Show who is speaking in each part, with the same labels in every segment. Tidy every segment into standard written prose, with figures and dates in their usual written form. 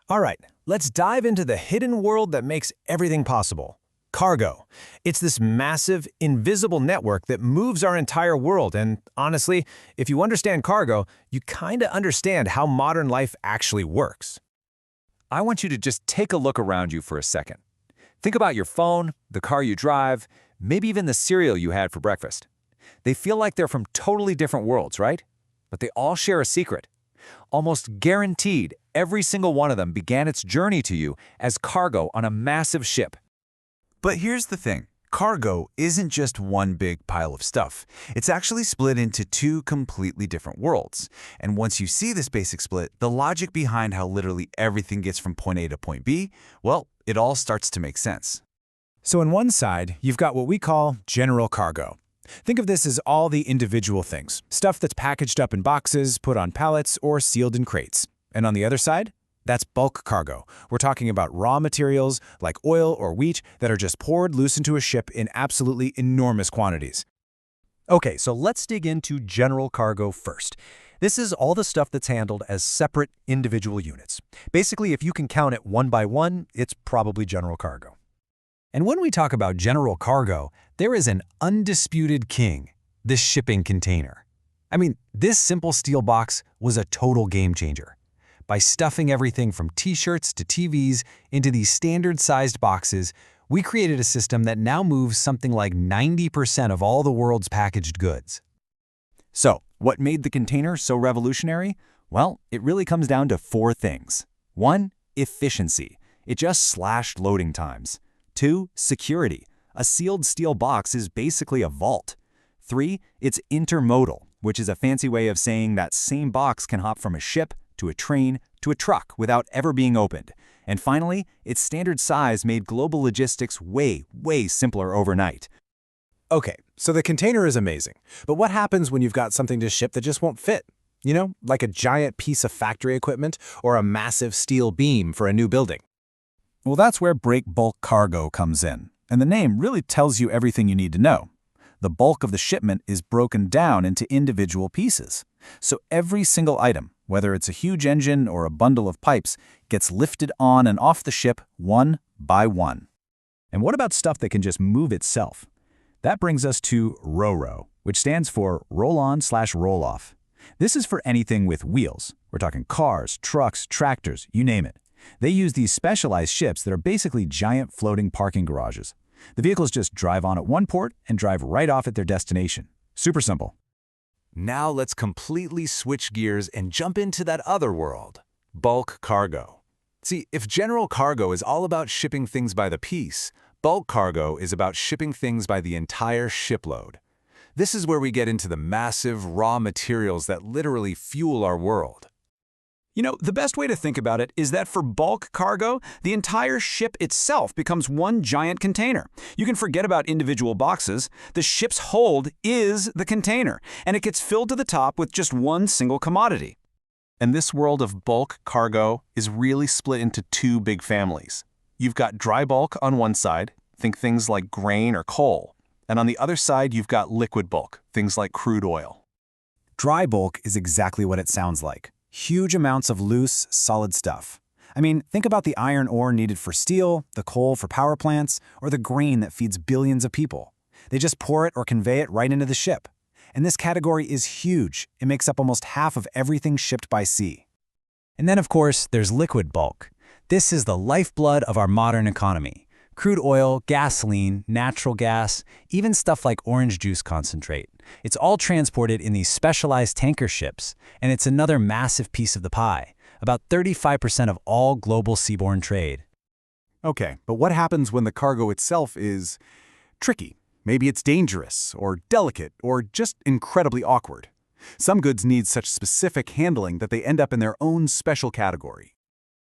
Speaker 1: All right, let's dive into the hidden world that makes everything possible. Cargo. It's this massive, invisible network that moves our entire world, and honestly, if you understand cargo, you kinda understand how modern life actually works.
Speaker 2: I want you to just take a look around you for a second. Think about your phone, the car you drive, maybe even the cereal you had for breakfast. They feel like they're from totally different worlds, right? But they all share a secret. Almost guaranteed, every single one of them began its journey to you as cargo on a massive ship.
Speaker 3: But here's the thing. Cargo isn't just one big pile of stuff. It's actually split into two completely different worlds. And once you see this basic split, the logic behind how literally everything gets from point A to point B, well, it all starts to make sense.
Speaker 1: So on one side, you've got what we call general cargo. Think of this as all the individual things, stuff that's packaged up in boxes, put on pallets, or sealed in crates. And on the other side, that's bulk cargo. We're talking about raw materials like oil or wheat that are just poured loose into a ship in absolutely enormous quantities.
Speaker 4: Okay, so let's dig into general cargo first. This is all the stuff that's handled as separate individual units. Basically, if you can count it one by one, it's probably general cargo. And when we talk about general cargo, there is an undisputed king, the shipping container. I mean, this simple steel box was a total game changer. By stuffing everything from t-shirts to TVs into these standard-sized boxes, we created a system that now moves something like 90% of all the world's packaged goods.
Speaker 2: So, what made the container so revolutionary? Well, it really comes down to four things. 1. Efficiency. It just slashed loading times. 2. Security. A sealed steel box is basically a vault. 3. It's intermodal, which is a fancy way of saying that same box can hop from a ship to a train, to a truck without ever being opened. And finally, its standard size made global logistics way simpler overnight.
Speaker 1: Okay, so the container is amazing, but what happens when you've got something to ship that just won't fit? You know, like a giant piece of factory equipment or a massive steel beam for a new building.
Speaker 5: Well, that's where Breakbulk cargo comes in, and the name really tells you everything you need to know. The bulk of the shipment is broken down into individual pieces. So every single item, whether it's a huge engine or a bundle of pipes, gets lifted on and off the ship one by one. And what about stuff that can just move itself? That brings us to RoRo, which stands for roll-on/roll-off. This is for anything with wheels. We're talking cars, trucks, tractors, you name it. They use these specialized ships that are basically giant floating parking garages. The vehicles just drive on at one port and drive right off at their destination. Super simple.
Speaker 3: Now let's completely switch gears and jump into that other world, bulk cargo. See, if general cargo is all about shipping things by the piece, bulk cargo is about shipping things by the entire shipload. This is where we get into the massive raw materials that literally fuel our world.
Speaker 5: You know, the best way to think about it is that for bulk cargo, the entire ship itself becomes one giant container. You can forget about individual boxes. The ship's hold is the container, and it gets filled to the top with just one single commodity. And this world of bulk cargo is really split into two big families. You've got dry bulk on one side, think things like grain or coal. And on the other side, you've got liquid bulk, things like crude oil.
Speaker 1: Dry bulk is exactly what it sounds like. Huge amounts of loose, solid stuff. I mean, think about the iron ore needed for steel, the coal for power plants, or the grain that feeds billions of people. They just pour it or convey it right into the ship. And this category is huge. It makes up almost half of everything shipped by sea. And then, of course, there's liquid bulk. This is the lifeblood of our modern economy. Crude oil, gasoline, natural gas, even stuff like orange juice concentrate. It's all transported in these specialized tanker ships, and it's another massive piece of the pie, about 35% of all global seaborne trade.
Speaker 3: Okay, but what happens when the cargo itself is tricky? Maybe it's dangerous, or delicate, or just incredibly awkward. Some goods need such specific handling that they end up in their own special category.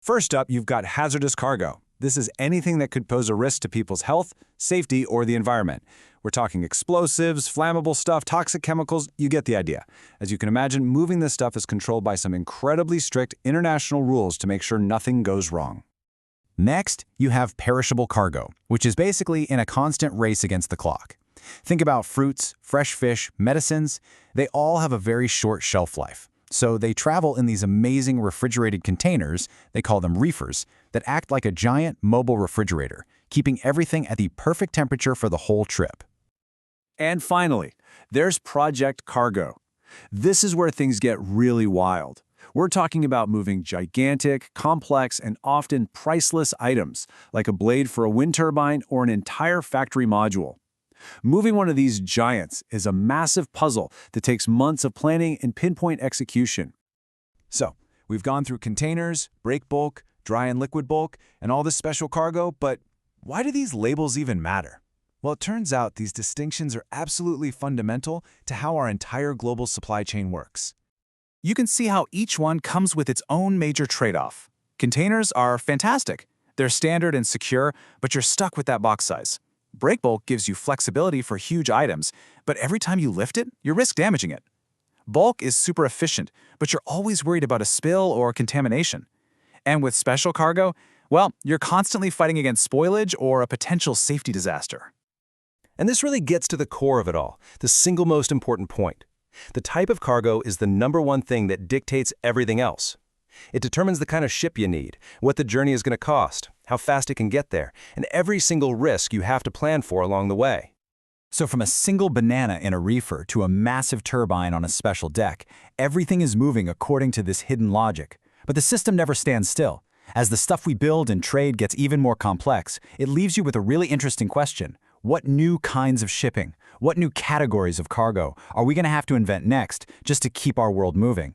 Speaker 1: First up, you've got hazardous cargo. This is anything that could pose a risk to people's health, safety, or the environment. We're talking explosives, flammable stuff, toxic chemicals, you get the idea. As you can imagine, moving this stuff is controlled by some incredibly strict international rules to make sure nothing goes wrong. Next, you have perishable cargo, which is basically in a constant race against the clock. Think about fruits, fresh fish, medicines. They all have a very short shelf life.
Speaker 5: So they travel in these amazing refrigerated containers, they call them reefers, that act like a giant mobile refrigerator, keeping everything at the perfect temperature for the whole trip.
Speaker 1: And finally, there's Project Cargo. This is where things get really wild. We're talking about moving gigantic, complex, and often priceless items, like a blade for a wind turbine or an entire factory module. Moving one of these giants is a massive puzzle that takes months of planning and pinpoint execution.
Speaker 2: So, we've gone through containers, breakbulk, dry and liquid bulk, and all this special cargo, but why do these labels even matter? Well, it turns out these distinctions are absolutely fundamental to how our entire global supply chain works.
Speaker 3: You can see how each one comes with its own major trade-off. Containers are fantastic. They're standard and secure, but you're stuck with that box size. Breakbulk gives you flexibility for huge items, but every time you lift it, you risk damaging it. Bulk is super efficient, but you're always worried about a spill or contamination. And with special cargo, well, you're constantly fighting against spoilage or a potential safety disaster.
Speaker 2: And this really gets to the core of it all, the single most important point. The type of cargo is the #1 thing that dictates everything else. It determines the kind of ship you need, what the journey is going to cost, how fast it can get there, and every single risk you have to plan for along the way.
Speaker 5: So from a single banana in a reefer to a massive turbine on a special deck, everything is moving according to this hidden logic. But the system never stands still. As the stuff we build and trade gets even more complex, it leaves you with a really interesting question. What new kinds of shipping, what new categories of cargo are we going to have to invent next just to keep our world moving?